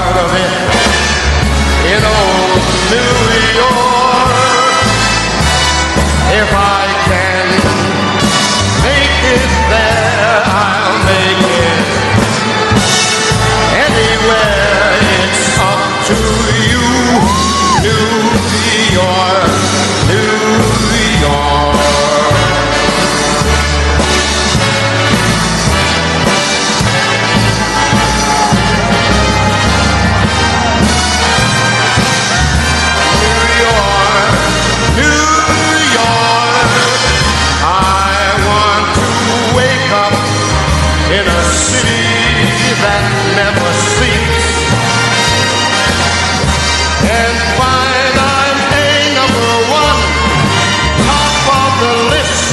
start of it in old New York. If I can make it there, I'll make it anywhere. It's up to you, New York, New York. In a city that never sleeps, and find I'm a number one, top of the list,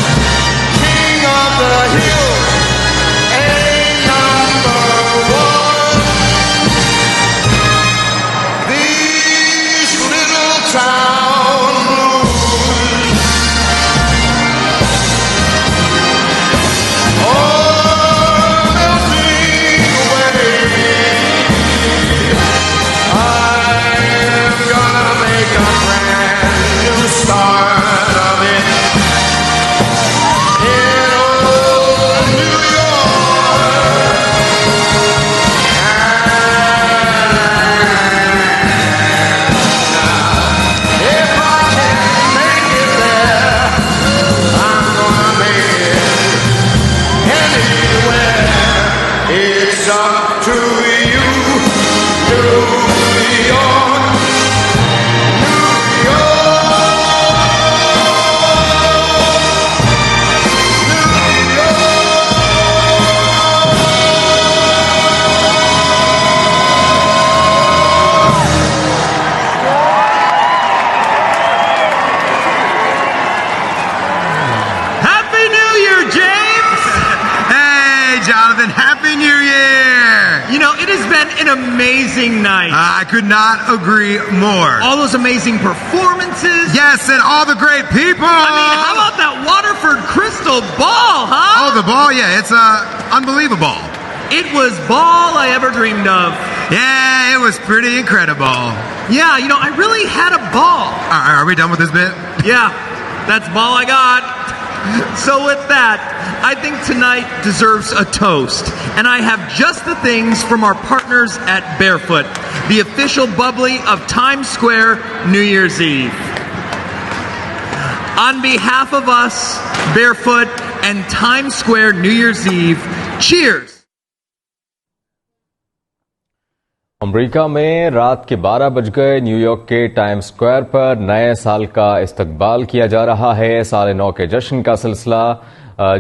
king of the hill, a number one. These little town blues, start of it in old New York. And if I can make it there, I'm gonna make it anywhere. It's up to you, New York. Jonathan, Happy New Year! You know, it has been an amazing night. I could not agree more. All those amazing performances. Yes, and all the great people. I mean, how about that Waterford Crystal Ball, huh? Oh, the ball? Yeah, it's unbelievable. It was ball I ever dreamed of. Yeah, it was pretty incredible. Yeah, you know, I really had a ball. Are we done with this bit? Yeah, that's ball I got. So with that, I think tonight deserves a toast. And I have just the things from our partners at Barefoot, the official bubbly of Times Square New Year's Eve. On behalf of us, Barefoot, and Times Square New Year's Eve, cheers! America में रात के 12 बज गए। New York के time square पर नए साल का इस्तकबाल किया जा रहा है। साल नौ के जश्न का सिलसिला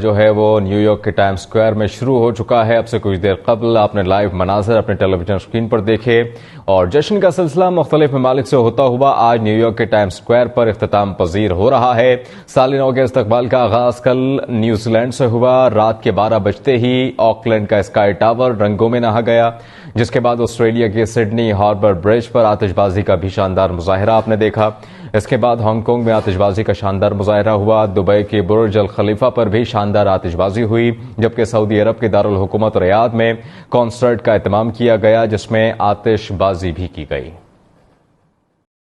जो है वो न्यूयॉर्क के टाइम स्क्वायर में शुरू हो चुका है। अब से कुछ देर कबल आपने लाइव मनाजर अपने टेलीविजन स्क्रीन पर देखे और जश्न का सिलसिला मुख्तलिफ ममालिक से होता हुआ आज न्यूयॉर्क के टाइम स्क्वायर पर इख्तिताम पजीर हो रहा है। साल नौ के इस्तकबाल का आगाज कल न्यूजीलैंड से हुआ। रात के 12 बजते ही ऑकलैंड का स्काई टावर रंगों में नहा गया, जिसके बाद ऑस्ट्रेलिया के सिडनी हार्बर ब्रिज पर आतिशबाजी का भी शानदार मुजाहिरा आपने देखा। इसके बाद हांगकांग में आतिशबाजी का शानदार मुजाहिरा हुआ। दुबई के बुर्ज अल खलीफा पर भी शानदार आतिशबाजी हुई, जबकि सऊदी अरब के दारुल हुकूमत रियाद में कॉन्सर्ट का एहतमाम किया गया, जिसमें आतिशबाजी भी की गई।